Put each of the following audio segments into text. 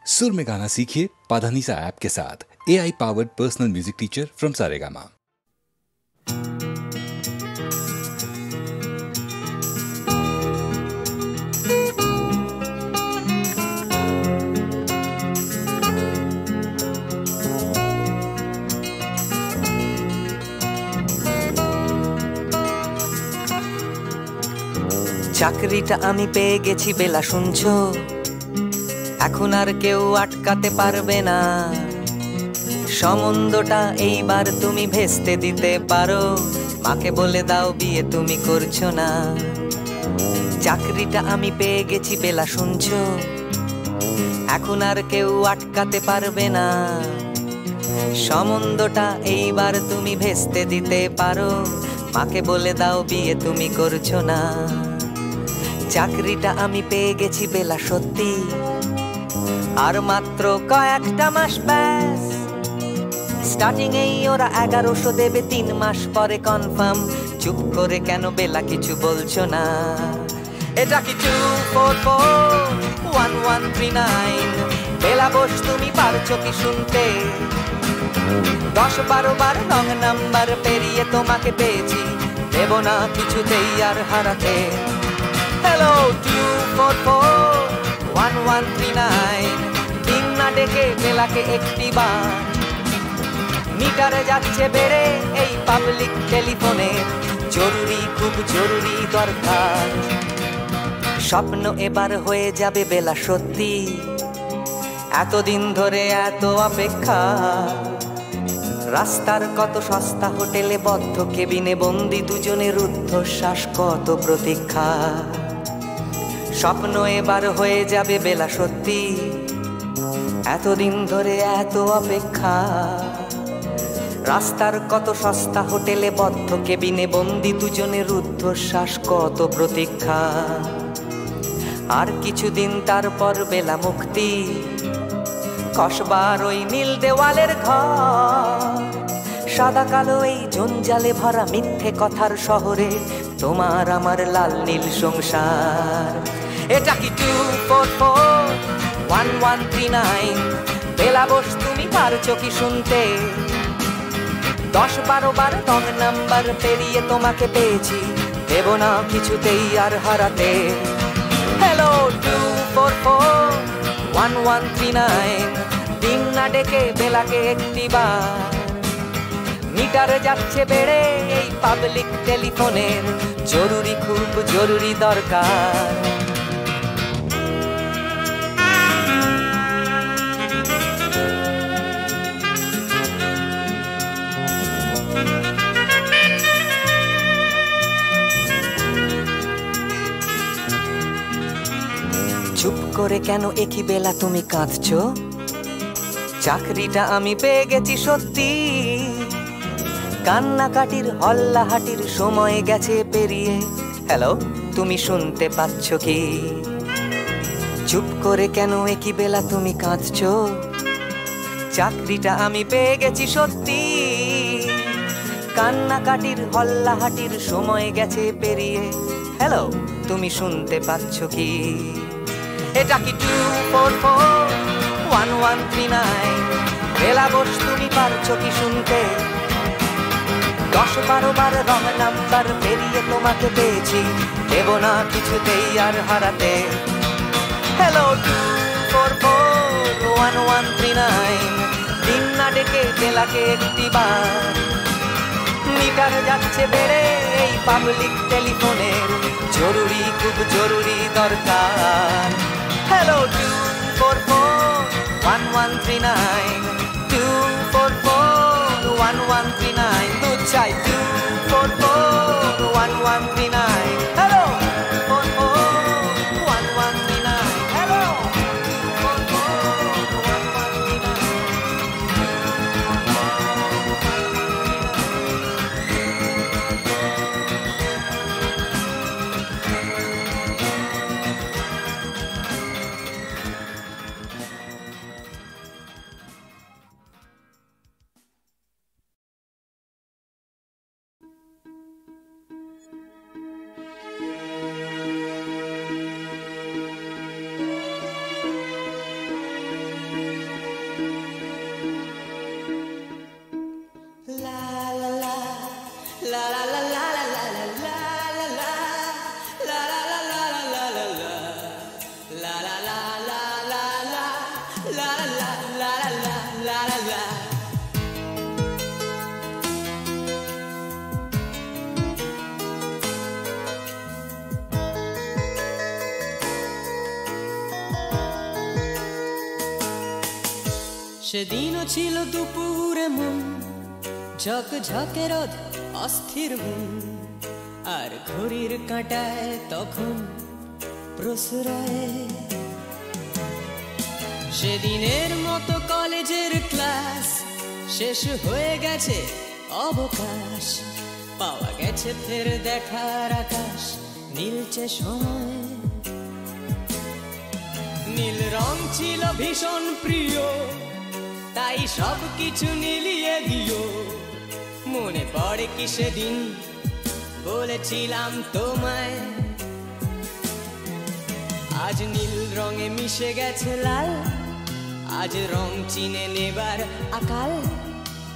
सुर में गाना सीखिए पाधानीसा ऐप के साथ। AI powered personal music teacher from Saregama. চাকরিটা আমি পেয়ে গেছি বেলা শুনছো, এখন আর কেউ আটকাতে পারবে না। সম্বন্ধটা এইবার তুমি ভেস্তে দিতে পারো, মাকে বলে দাও বিয়ে তুমি করছো না। চাকরিটা আমি পেয়ে গেছি বেলা শুনছো, এখন আর কেউ আটকাতে পারবে না। সম্বন্ধটা এইবার তুমি ভেস্তে দিতে পারো, মাকে বলে দাও বিয়ে তুমি করছো না। চাকরিটা আমি পেয়ে গেছি বেলা সত্যি, আর মাত্র কয়েকটা মাস ব্যাস। স্টার্টিং এই ওরা 1100 দেবে, 3 মাস পরে কনফার্ম। চুপ করে কেন বেলা কিছু বলছো না? এটা কি 2441139? বেলা বস তুমি পারছো কি শুনতে? 10-12 বার রং নাম্বার পেরিয়ে তোমাকে পেয়েছি, দেব না কিছুতেই আর হারাতে। হ্যালো 2441139, দিন না ডেকে বেলাকে একটি বার। মিটারে যাচ্ছে বেড়ে এই পাবলিক টেলিফোনের, জরুরি খুব জরুরি দরকার। স্বপ্ন এবার হয়ে যাবে বেলা সত্যি, এতদিন ধরে এত অপেক্ষা। রাস্তার কত সস্তা হোটেলে বদ্ধ কেবিনে বন্দি দুজনের রুদ্ধশ্বাস, কত প্রতীক্ষা। স্বপ্ন এবার হয়ে যাবে বেলা সত্যি, এতদিন ধরে এত অপেক্ষা। রাস্তার কত সস্তা হোটেলে বদ্ধ কেবিনে বন্দি দুজনের রুদ্ধশ্বাস, কত প্রতীক্ষা। আর কিছুদিন তারপর বেলা মুক্তি, কসবার ওই নীল দেওয়ালের ঘর। সাদা কালো এই জঞ্জালে ভরা মিথ্যে কথার শহরে তোমার আমার লাল নীল সংসার। এটা কি 2441139? বেলা বস তুমি পারছো কি শুনতে? 10-12 বার রং নাম্বার পেরিয়ে তোমাকে পেয়েছি, দেব না কিছুতেই আর হারাতে। হ্যালো 2441139, দিন না ডেকে বেলাকে একটি বার। মিটারে যাচ্ছে বেড়ে এই পাবলিক টেলিফোনের, জরুরি খুব জরুরি দরকার। চুপ করে কেন একই বেলা তুমি কাঁদছো? চাকরিটা আমি পেয়ে গেছি সত্যি, কান্নাকাটির হল্লাহাটির সময় গেছে পেরিয়ে। হ্যালো তুমি শুনতে পাচ্ছ কি? চুপ করে কেন একই বেলা তুমি কাঁদছো? চাকরিটা আমি পেয়ে গেছি সত্যি, কান্নাকাটির হল্লাহাটির সময় গেছে পেরিয়ে। হ্যালো তুমি শুনতে পাচ্ছ কি? এটা কি 2441139? বেলা বস তুমি পারছো কি শুনতে? 10-12 বার রং নাম্বার পেরিয়ে তোমাকে পেয়েছি, দেব না কিছুতেই আর হারাতে। হ্যালো 2441139, দিন না ডেকে বেলাকে একটি বার। মিটার যাচ্ছে বেড়ে এই পাবলিক টেলিফোনের, জরুরি খুব জরুরি দরকার। হ্যালো 2441139, 2441139, দুধ চাই 2441139। Hello 2441139, hello 2441139। সেদিনও ছিল দুপুরে মন ঝকঝকে রোদ অস্থির মন আর ঘড়ির কাঁটায় তখন প্রসরায় সেদিনের মতো কলেজের ক্লাস শেষ হয়ে গেছে অবকাশ পাওয়া গেছে ফের দেখার আকাশ নীলচে সময় নীল রং ছিল ভীষণ প্রিয় তাই সব কিছু নীলিয়ে দিও মনে পড়ে কি সেদিন বলেছিলাম তোমায় আজ নীল রঙে মিশে গেছে লাল আজ রং চিনে নেবার আকাল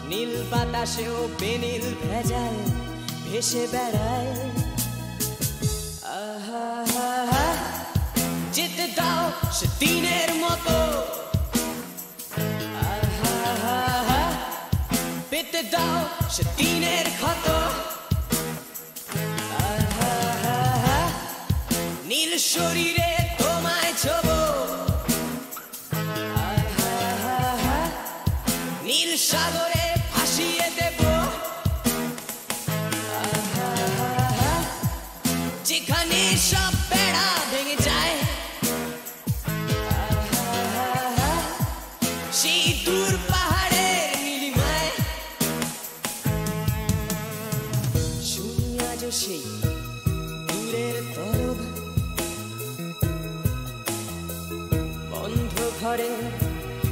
নীল বাতাসেও বেনীল ভেজাল ভেসে বেড়ায় আহা যেতে দাও সে দিনের মতো আহা পেতে দাও সে দিনের ক্ষত আহা নীল শরীরে তোমায় ছোবো আহা নীল সাগরে ভাসিয়ে দেব আহা যেখানে সব বেড়া ভেঙে যায় আহা সেই দূর পাহাড়ের নীলিমায় শুনি আজ সেই দূরের তরব বন্ধ ঘরে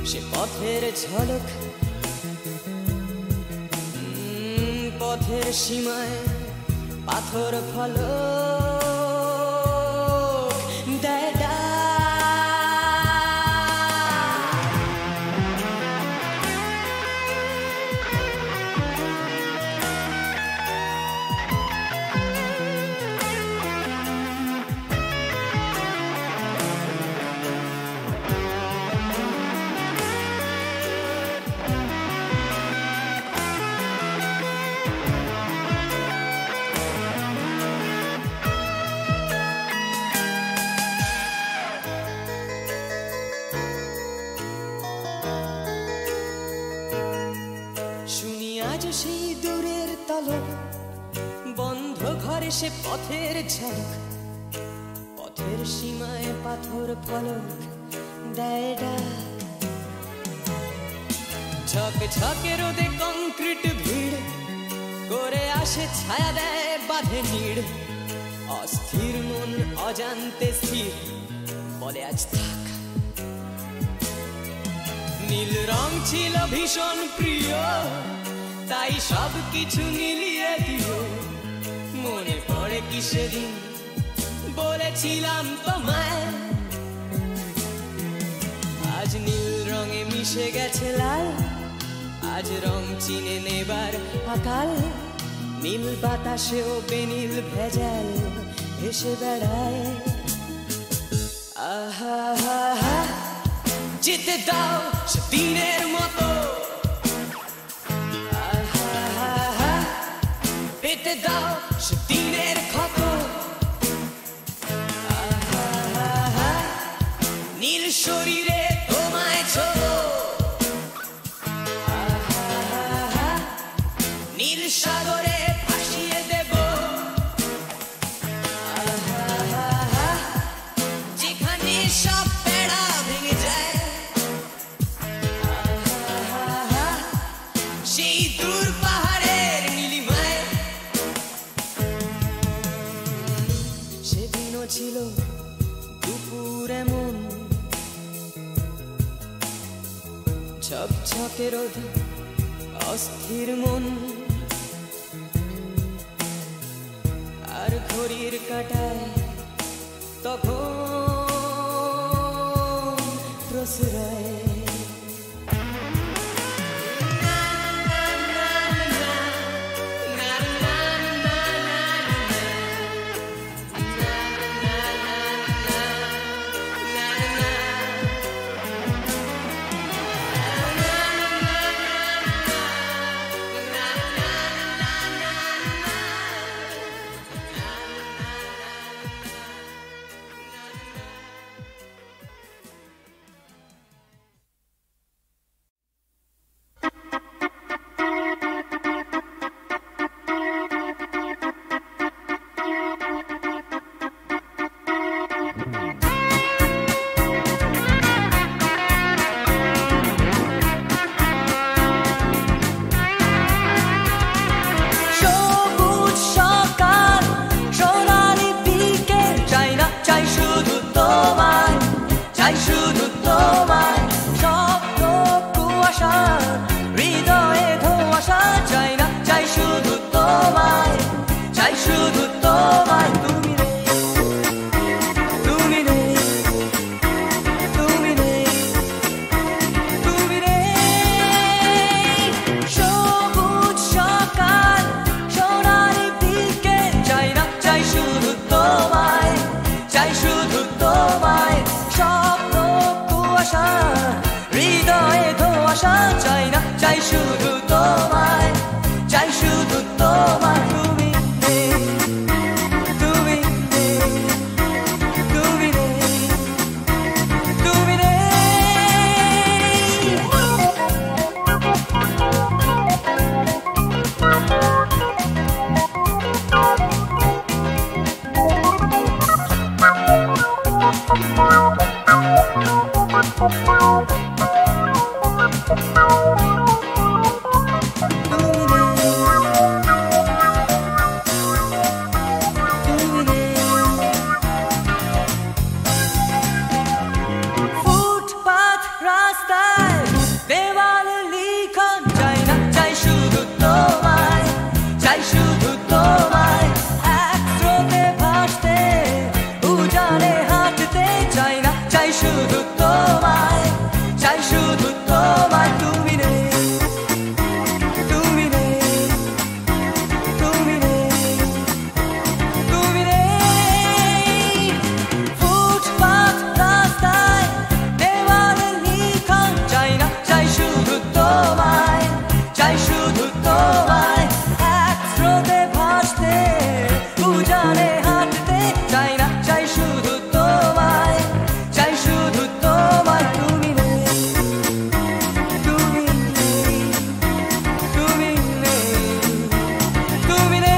সে পথের ঝলক পথের সীমায় পাথর ফলক দেয় সেই দূরের তলক বন্ধ ঘরে সে পথের ঝলক পথের সীমায় পাথর ফলক দেয় ডাক ঝকঝকে রোদে কংক্রিট ভিড় করে আসে ছায়া দেয় বাঁধে নীড় অস্থির মন অজান্তে স্থির বলে আজ থাক নীল রং ছিল ভীষণ প্রিয় তাই সব কিছু মিলিয়ে দিও মনে পড়ে কি সেদিন বলেছিলাম তোমায় আজ নীল রঙে মিশে গেছে লাল আজ রং চিনে নেবার আকাল নীল বাতাসেও বেনীল ভেজাল ভেসে বেড়ায় আহা যেতে দাও সে দিনের মতো পেতে দাও সে দিনের ক্ষত আহা নীল শরীরে তোমায় ছোবো আহা নীল সাগরে ভাসিয়ে দেব আহা যেখানে সব বেড়া ভেঙে যায় আহা সেই দূর পাহাড়ের নীলিমায় সেদিনও ছিল দুপুর এমন ঝকঝকে রোদ অস্থির মন আর ঘড়ির কাঁটায় তখন প্রসরায় হৃদয়ে ধোঁয়াশা চাই না, চাই শুধু তোমায়, চাই শুধু তোমায়। তুমি নেই, তুমি নেই, তুমি নেই, তুমি নেই। ফুটপাত রাস্তায় দেওয়ালে লিখন চাই না, চাই শুধু তোমায়, চাই শুধু তোমায়। এক স্রোতে ভাসতে উজানে হাঁটতে চাই না, চাই শুধু তোমায়, চাই শুধু তোমায়। তুমি নেই, তুমি নেই, তুমি নেই, তুমি নেই। ফুটপাত রাস্তায় দেওয়ালে লিখন চাই না, চাই শুধু তোমায়, চাই শুধু তোমায়। এক স্রোতে ভাসতে উজানে হাঁটতে চাই না, চাই শুধু তোমায়, চাই শুধু তোমায়। তুমি নেই, তুমি নেই, তুমি নেই, তুমি নেই।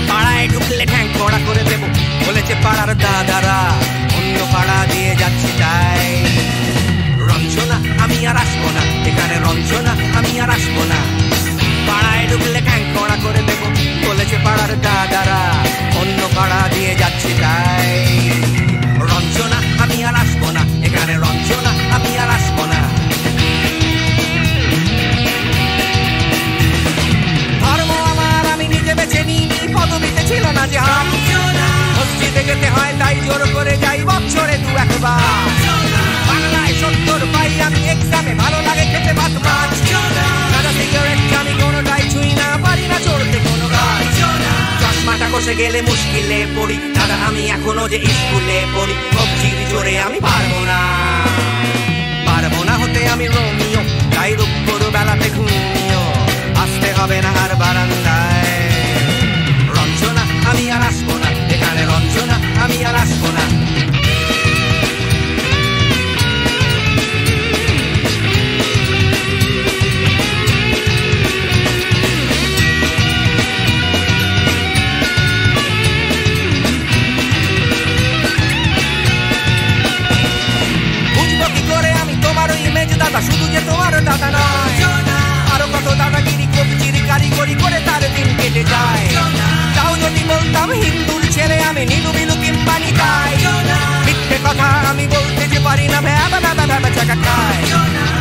পাড়ায় ঢুকলে ঠ্যাং কড়া করে দেবো বলেছে পাড়ার দাদারা, অন্য পাড়া দিয়ে যাচ্ছি তাই। রঞ্জনা আমি আর আসবো না, এখানে রঞ্জনা আমি আর আসবো না। পাড়ায় ঢুকলে ঠ্যাং কড়া করে দেবো বলেছে পাড়ার দাদারা, অন্য পাড়া দিয়ে যাচ্ছি তাই। রঞ্জনা আমি আর আসবো না, এখানে রঞ্জনা আমি আর আসবো না। ধর্ম আমার আমি নিজে বেছে নিইনি, পদবিতে ছিল না যে মসজিদে যেতে হয় তাই জোর করে যাই বছরে দু একবার। বাংলায় 70 পাই আমি এক্সামে, ভালো লাগে খেতে ভাত মাছ। দাদা সিগারেট আমি কোনোটাই ছুঁই না, পারি না চড়তে কোনো গাছ। চশমাটা কষে গেলে মুশকিলে পড়ি, দাদা আমি এখনো যে স্কুলে পড়ি। কবজির জোরে আমি পারবো না, পারবো না হতে আমি রোমিও, তাই দুপুর বেলাতে ঘুমিও, আসতে হবে না আর বারান্দায়। রঞ্জনা আমি আর আসবো না, এখানে রঞ্জনা আমি আর আসবো না। বুঝবো কি করে আমি তোমার ইমেজ দাদা, শুধু যে তোমার দাদা নয়, আরো কত দাদাগিরি কবজির কারিগরি করে তার দিন কেটে যায়। তাও যদি বলতাম হিন্দুর ছেলে আমি, নীলু বিলু কিংবা নিতাই। মিথ্যে কথা আমি বলতে যে পারি না, ভ্যাবা ভ্যাবা ভ্যাবা চাকা খায়।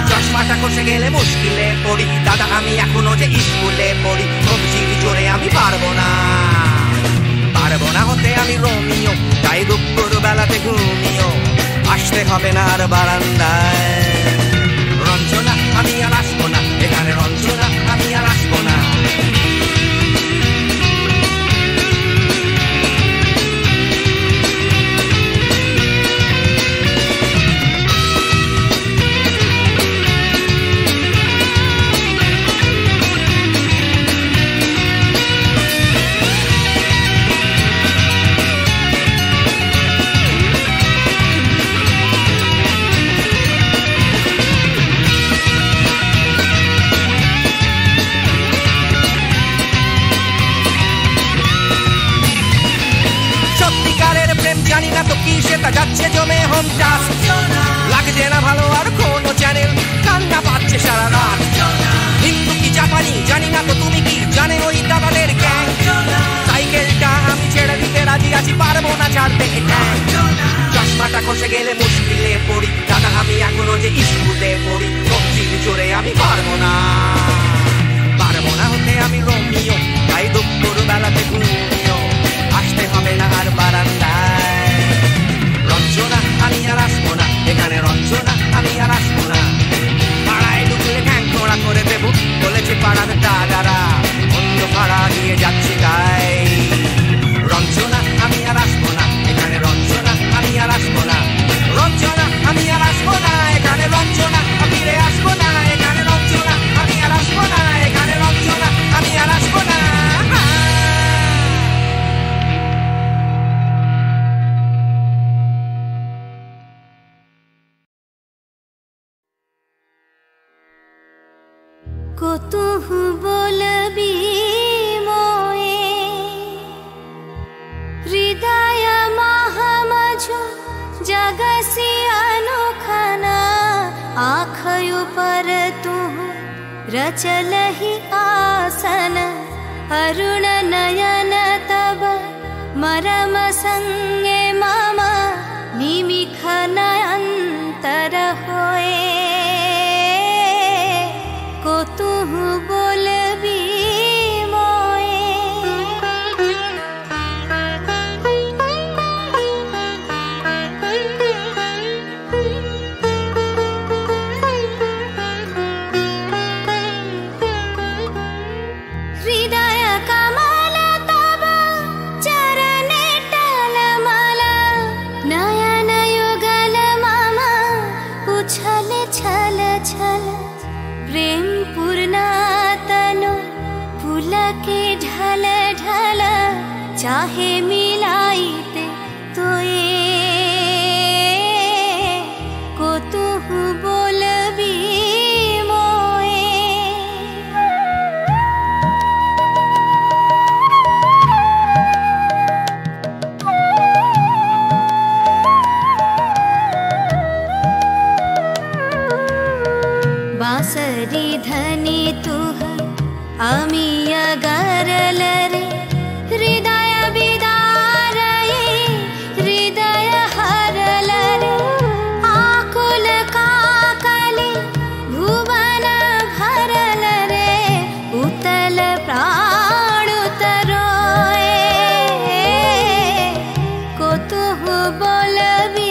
চশমাটা কষে গেলে মুশকিলে পড়ি, দাদা আমি এখনো যে স্কুলে পড়ি। কবজির জোরে আমি পারবো না, পারবো না হতে আমি রোমিও, তাই দুপুর বেলাতে ঘুমিও, আসতে হবে না আর বারান্দায়। রঞ্জনা আমি আর আসবো না, এখানে রঞ্জনা আমি আর আসবো না। জানি না তো কি সেটা যাচ্ছে জমে হোম টাস্ক লাগছে না ভালো আর কোনো চ্যানেল কান্না পাচ্ছে সারা রাত হিন্দু কি জাপানি জানি না তো তুমি কি জানে ওই দাদাদের গ্যাং সাইকেলটা আমি ছেড়ে দিতে রাজি আছি পারবো না ছাড়তে চশমাটা খসে গেলে মুশকিলে পড়ি দাদা আমি এখনো যে স্কুলে পড়ি কবজির জোরে আমি পারবো না হতে আমি রোমিও তাই দুপুর বেলাতে ঘুমিও আসতে হবে না আর বারান্দায় রঞ্জনা আমি আর আসবো না এখানে রঞ্জনা আমি আর আসবো না পাড়ায় ঢুকলে ঠ্যাং খোঁড়া করে দেবো বলেছে পাড়ার দাদারা অন্য পাড়া দিয়ে যাচ্ছি তাই রঞ্জনা আমি আর আসবো না এখানে রঞ্জনা আমি আর আসবো না রঞ্জনা আমি আর আসবো না এখানে রঞ্জনা ফিরে আসবো না এখানে রঞ্জনা আমি আর আসবো না এখানে রঞ্জনা আমি আর আসবো না কতহু বলবি মোয়ে হৃদয় মহামঝু जगसी अनोखना आँखों पर तू रचल ही आसन अरुण नयन तब मरम संगे मम निमिख नयंतर होए को तू बोलबी ढल ढल चाहे मिलाईते तो ये को तू बोलबी मोए बांसरी धनी तू आमी अगरल रे हृदय बिदार हृदय हरल रे आकुल काकली भुवन भरल रे उतल प्राण उतरोए को तू बोलबी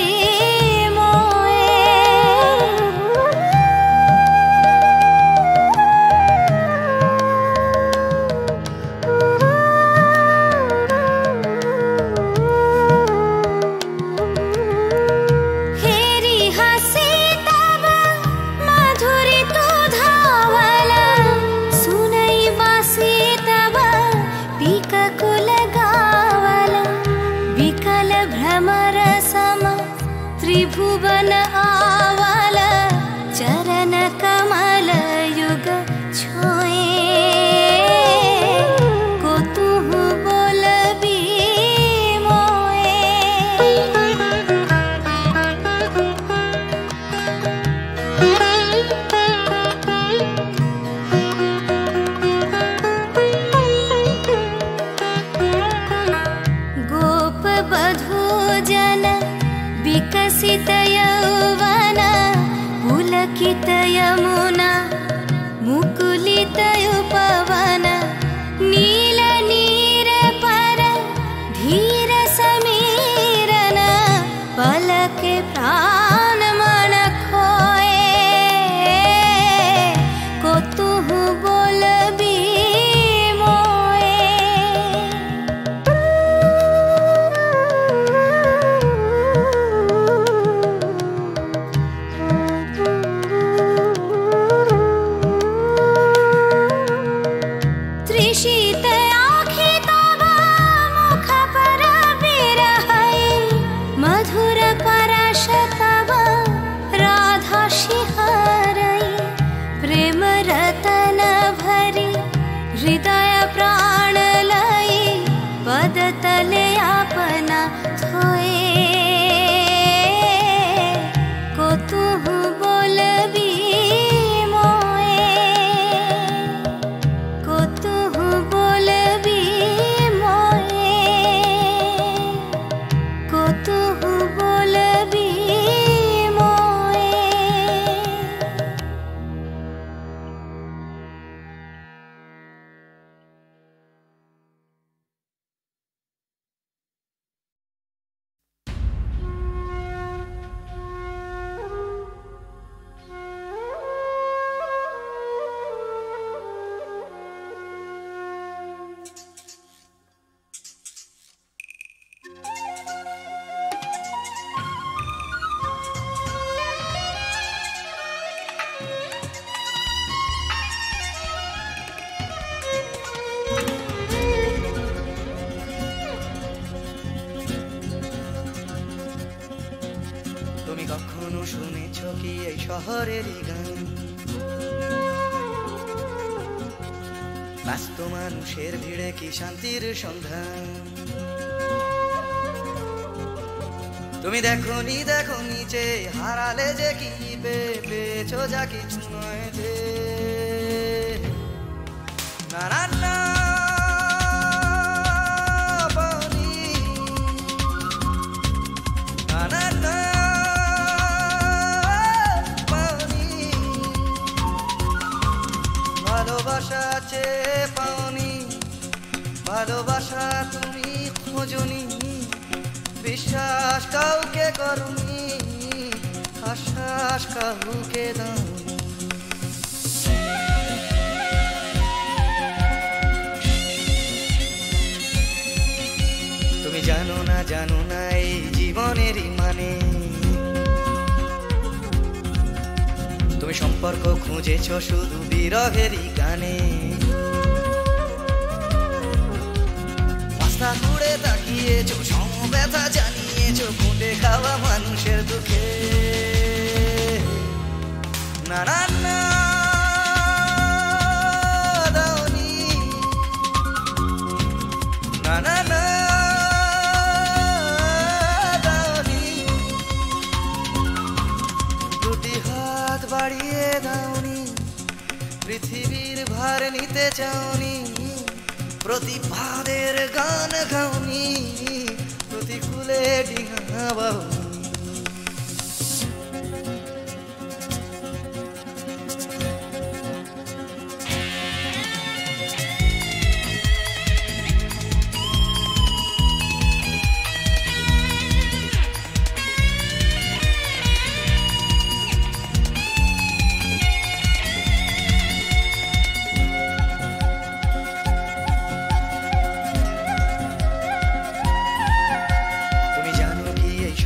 त्रिभुवन आवाल चरण कमल युग छोए को तू बोलबी गोप बधू जन विकसित यौवन पुलकित यमुना मुकुलित उपवन नील नीर पर धीर समीरन पलक प्राण मन खोए को तू बोलबी हृदय प्राण लई पद तले अपना थोए শুনেছ কি এই শহরেরই গান? ব্যস্ত মানুষের ভিড়ে কি শান্তির সন্ধান? তুমি দেখোনি দেখোনি যে হারালে যে কি পেয়েছো যা কিছু নয় যে। না না না পাওনি, না না না পাওনি, ভালোবাসা চেয়ে পাওনি, ভালোবাসা তুমি খোঁজনি, বিশ্বাস কাউকে করনি, আশ্বাস কাউকে দাওনি। তুমি জানো না এই জীবনেরই মানে। তুমি সম্পর্ক খুঁজেছ শুধু বিরহেরই গানে। রাস্তা ঘুরে তাকিয়েছো, সমব্যথা জানিয়েছো খুঁটে খাওয়া মানুষের দুঃখে। না না না দাওনি, না না না দাওনি, দুটি হাত বাড়িয়ে দাওনি, পৃথিবীর ভার নিতে চাওনি, প্রতিবাদের গান গাওনি, প্রতিকূলে ডিঙা বাওনি।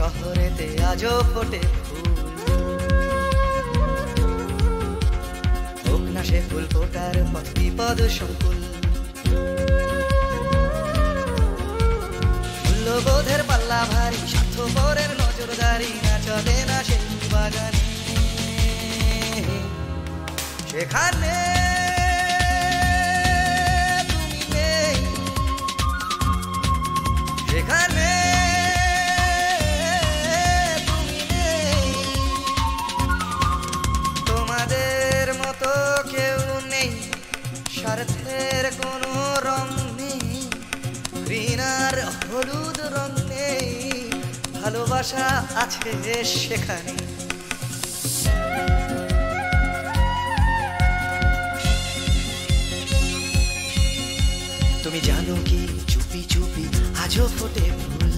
শহরেতে আজও ফোটে ফুল, হোক না সে ফুল ফোটার পথ বিপদ সংকুল। মূল্যবোধের পাল্লা ভারী, স্বার্থপরের নজরদারি না চলে না সেই বাগানে। সেখানে তুমি নেই, সেখানে স্বার্থের কোনো রং নেই, ঘৃণার হলুদ রং নেই, ভালোবাসা আছে সেখানে। তুমি জানো কি চুপি চুপি আজও ফোটে ফুল,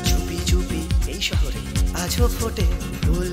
চুপি চুপি এই শহরে আজও ফোটে ফুল।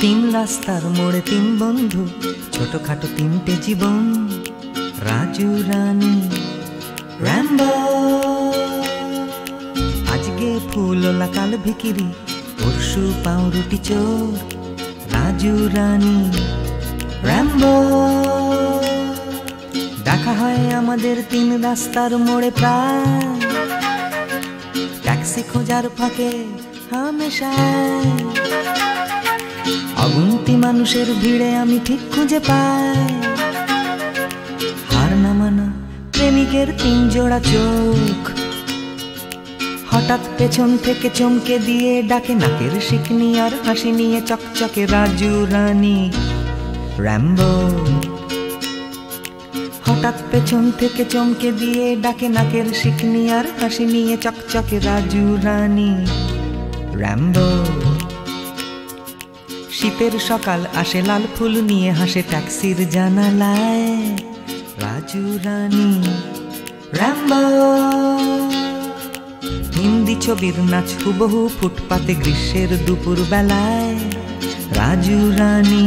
তিন রাস্তার মোড়ে তিন বন্ধু, ছোটখাটো তিনটে জীবন, রাজু রানী র্যাম্বো। আজকে ফুলওলা কাল ভিকিরি, পরশু পাউরুটি চোর, রাজু রানী র্যাম্বো। দেখা দেখা হয় আমাদের 3 রাস্তার মোড়ে প্রায়, ট্যাক্সি খোঁজার ফাঁকে হামেশায় অগুন্তি মানুষের ভিড়ে আমি ঠিক খুঁজে পাই হার না মানা প্রেমিকের 3 জোড়া চোখ। হঠাৎ পেছন থেকে চমকে দিয়ে ডাকে নাকের শিকনি আর হাসি নিয়ে চকচকে রাজু রানী র্যাম্বো। হঠাৎ পেছন থেকে চমকে দিয়ে ডাকে নাকের শিকনি আর হাসি নিয়ে চকচকে রাজু রানী র্যাম্বো। শীতের সকাল আসে লাল ফুল নিয়ে হাসে ট্যাক্সির জানালায় রাজু রানী র্যাম্বো। হিন্দি ছবির নাচ হুবহু ফুটপাতে গ্রীষ্মের দুপুর বেলায় রাজু রানী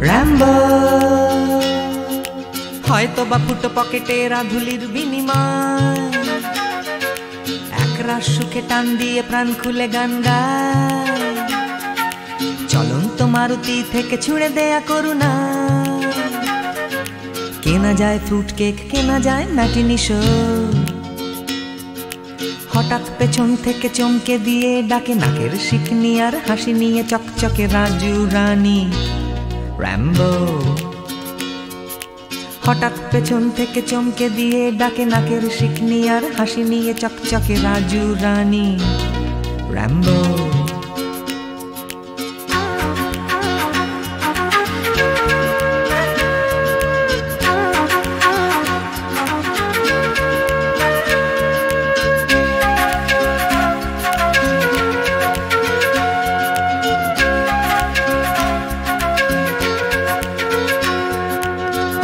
র্যাম্বো। হয়তো বা ফুটো পকেটে রাধুলির বিনিময় একরাশ সুখে টান দিয়ে প্রাণ খুলে গান গায় চলন্ত মারুতি থেকে ছুঁড়ে দেয়া করুণা। কেনা যায় ফ্রুট কেক, কেনা যায় ম্যাটিনি শো। হঠাৎ পেছন থেকে চমকে দিয়ে ডাকে নাকের শিকনি আর হাসি নিয়ে চকচকে রাজু রানী র্যাম্বো। হঠাৎ পেছন থেকে চমকে দিয়ে ডাকে নাকের শিকনি আর হাসি নিয়ে চকচকে রাজু রানী র্যাম্বো।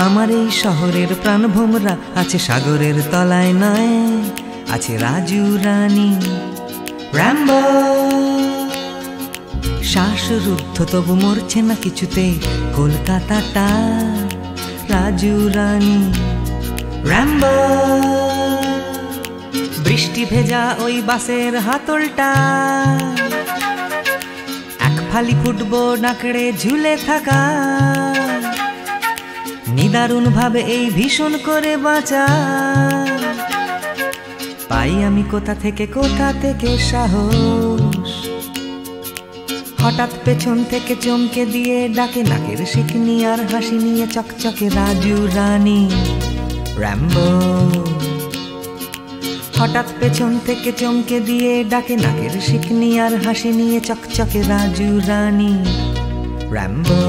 আমার এই শহরের প্রাণভোমরা আছে সাগরের তলায় নয়, আছে রাজু রানী র্যাম্বো। শ্বাসরুদ্ধ তবু মরছে না কিছুতে কলকাতাটা রাজু রানী র্যাম্বো। বৃষ্টি ভেজা ওই বাসের হাতলটা এক ফালি ফুটবো নাকড়ে ঝুলে থাকা নিদারুণ ভাবে এই ভীষণ করে বাঁচা। পাই আমি কোথা থেকে সাহস। হঠাৎ পেছন থেকে চমকে দিয়ে ডাকে নাকের শিকনি আর হাসি নিয়ে চকচকে রাজু রানী র্যাম্বো। হঠাৎ পেছন থেকে চমকে দিয়ে ডাকে নাকের শিকনি আর হাসি নিয়ে চকচকে রাজু রানী র্যাম্বো।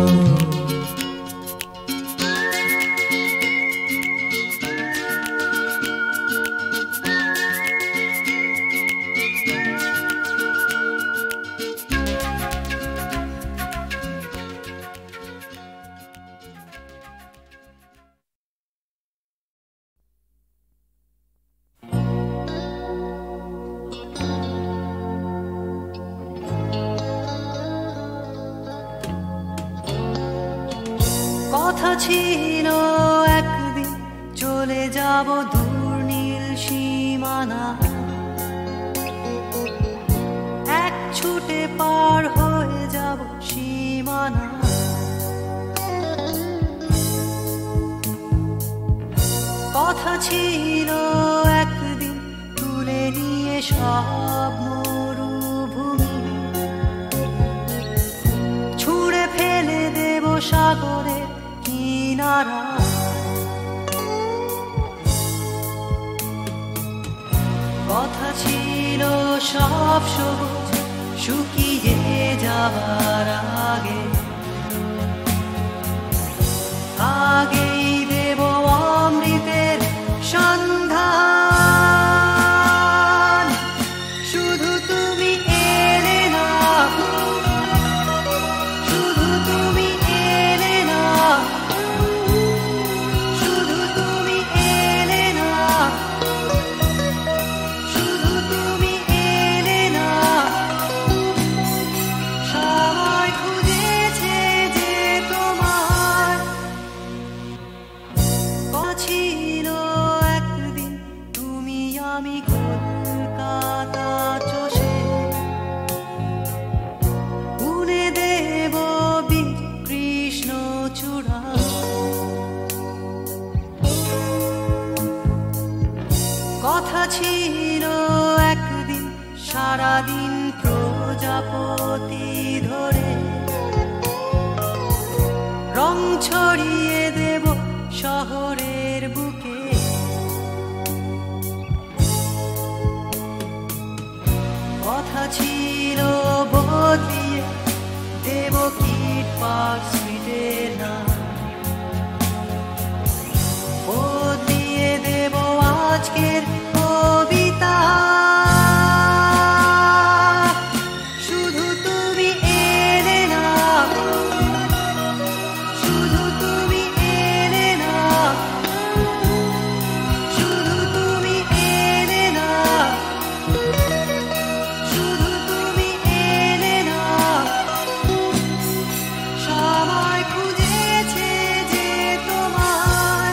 কথা ছিল একদিন চলে যাব দূর নীল সীমানা, এক ছুটে পার হয়ে যাব সীমানা। কথা ছিল একদিন তুলে নিয়ে সব মরুভূমি, ছুঁড়ে ফেলে দেব সাগরে কিনারা। কথা ছিল সব সবুজ শুকিয়ে যাবার আগে, আগেই দেব অমৃতের সন্ধান। শুধু তুমি এলে না, শুধু তুমি এলে না, শুধু তুমি এলে না, শুধু তুমি এলে না। সারা পার্ক স্ট্রিটে না বদলিয়ে দেব আজকের কবিতা শুধু তুমি এলে না শুধু তুমি এলে না শুধু তুমি এলে না শুধু তুমি এলে না সবাই খুঁজেছে যে তোমার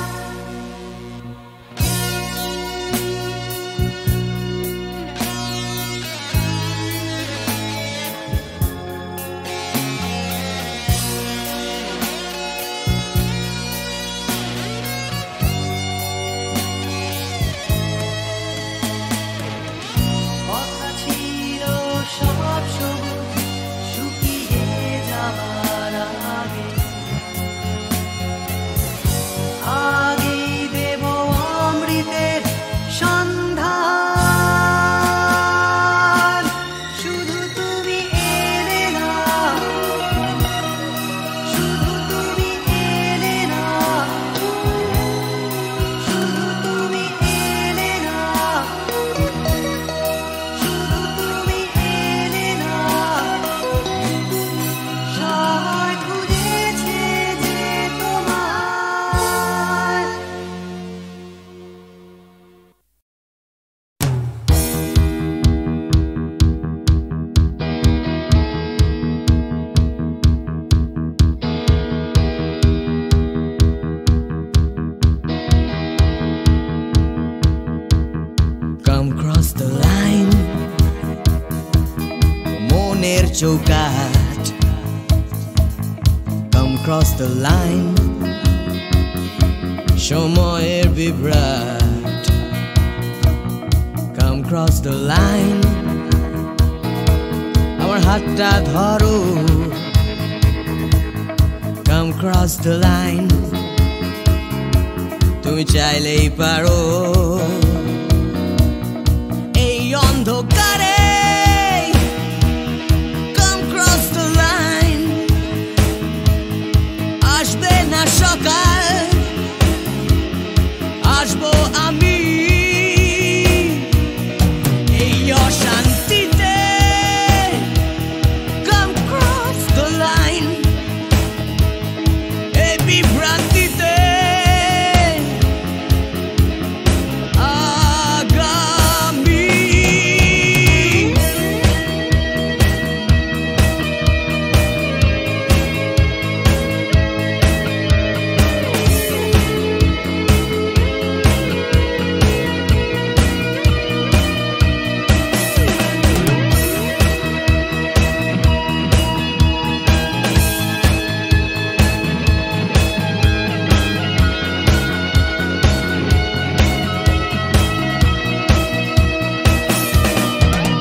কথা ছিল সব সবুজ শুকিয়ে যাবার আগে আগেই দেব অমৃতের সন্ধান শুধু তুমি এলে না শুধু তুমি এলে না শুধু তুমি এলে না শুধু তুমি এলে না সবাই খুঁজেছে যে তোমার Come cross the line মনের চৌকাঠ Come cross the line সময়ের বিভ্রাট Come cross the line আমার হাতটা ধরো Come cross the line তুমি চাইলেই পারো এই অন্ধকারে Come cross the line আসবে না সকাল আসবো আমি এই অশান্তিতে Come cross the line এই বিভ্রান্তিতে আগামী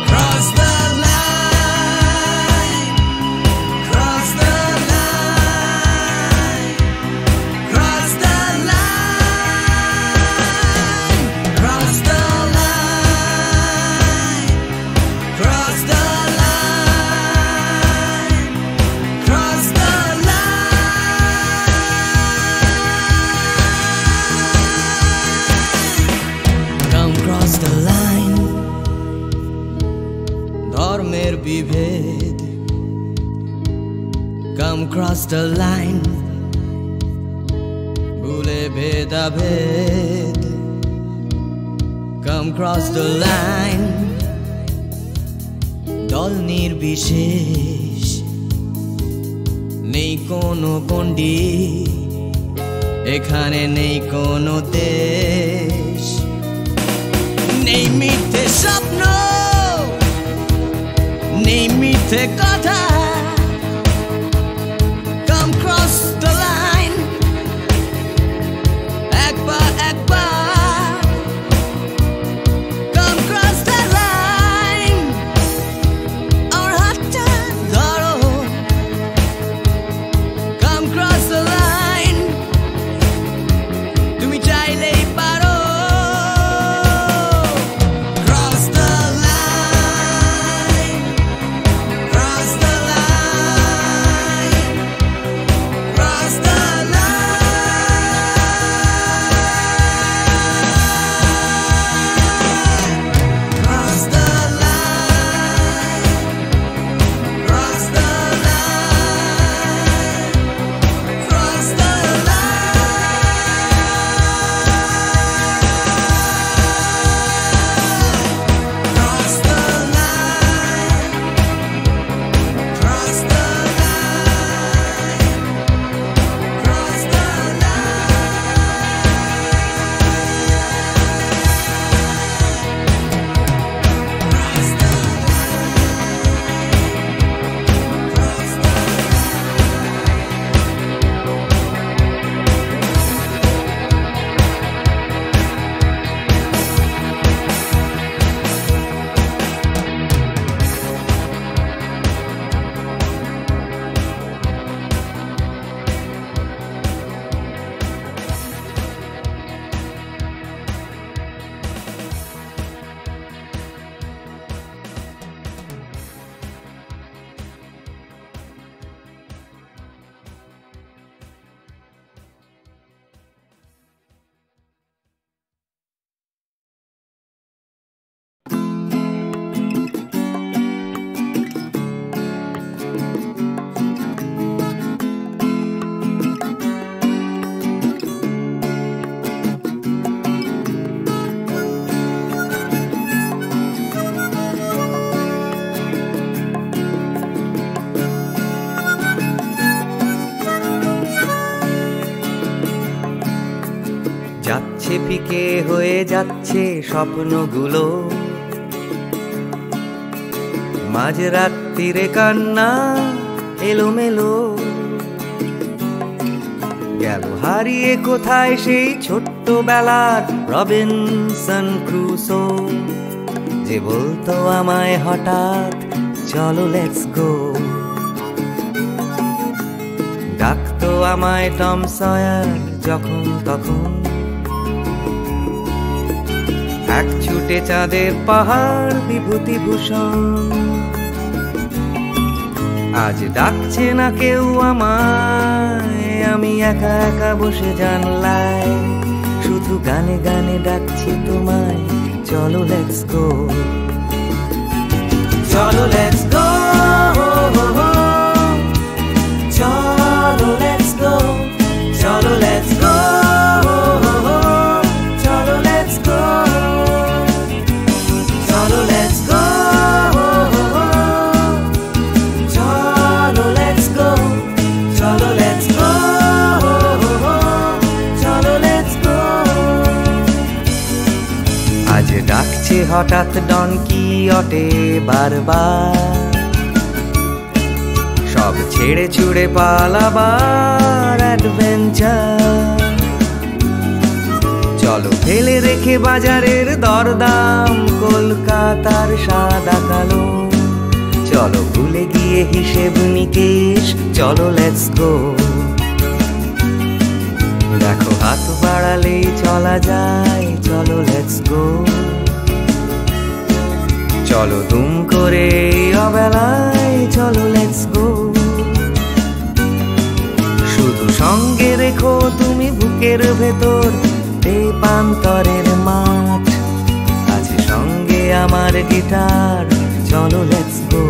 Cross the line, cross the line, cross the line, cross the line, cross the line, cross the line. Come cross the line. ধর্মের বিভেদ Come cross the line ভুলে ভেদাভেদ Come cross the line দল নির্বিশেষ নেই কোনো গণ্ডি এখানে নেই কোনো দেশ নেই মিথ্যে স্বপ্ন নেই মিথ্যে কথা Come cross the line একবার একবার Come cross the line আমার হাতটা ধরো Come cross the line তুমি চাইলেই পারো Cross the line, cross the line. যাচ্ছে ফিকে হয়ে যাচ্ছে স্বপ্নগুলো, মাঝরাত্রিরে কান্না এলোমেলো। গেল হারিয়ে কোথায় সেই ছোট্টবেলার রবিনসন ক্রুসো, যে বলতো আমায় হঠাৎ চলো লেটস গো। ডাকতো আমায় টম সয়ার যখন তখন, এক ছুটে চাঁদের পাহাড় বিভূতিভূষণ। আজ ডাকছে না কেউ আমায়, আমি একা একা বসে জানলায়, শুধু গানে গানে ডাকছি তোমায় চলো লেটস গো। চলো লেটস গো, চলো লেটস গো, চলো লেটস গো, চলো লেটস গো, চলো লেটস গো, চলো লেটস গো, চলো লেটস গো, চলো লেটস গো। আজ ডাকছে হঠাৎ ডন কিহটে বারবার, সব ছেড়ে ছুড়ে পালাবার অ্যাডভেঞ্চার। চলো ফেলে রেখে বাজারের দরদাম, কলকাতার সাদা কালো, চলো ভুলে গিয়ে হিসেব নিকেশ, চলো লেটস গো। দেখো হাত বাড়ালেই চলা যায়, চলো লেটস গো। চলো দুম করে অবেলায়, চলো লেটস গো। শুধু সঙ্গে রেখো তুমি বুকের ভেতর দেবান্তরের মাঠ, আছে সঙ্গে আমার গিটার, চলো লেটস গো।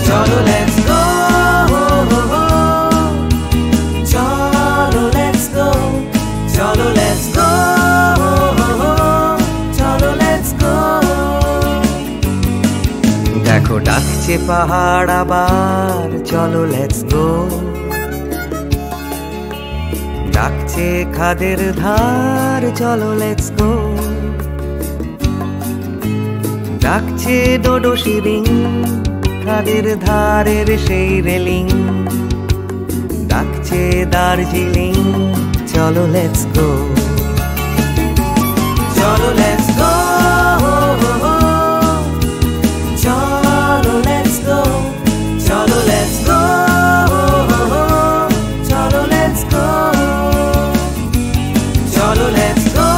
চলো লেটস গো, চলো লেটস গো, চলো লেটস গো, চলো লেটস গো। দেখো ডাকছে পাহাড় আবার, চলো লেটস গো। ডাকছে খাদের ধার, চলো লেটস গো। ডাকছে ডোডো শিরিং, খাদের ধারের সেই রেলিং, ডাকছে দার্জিলিং, চলো লেটস গো। চলো লেটস গো, চলো লেটস গো, চলো লেটস গো, চলো লেটস গো, চলো লেটস গো,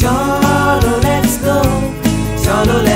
চলো লেটস গো, চলো লেটস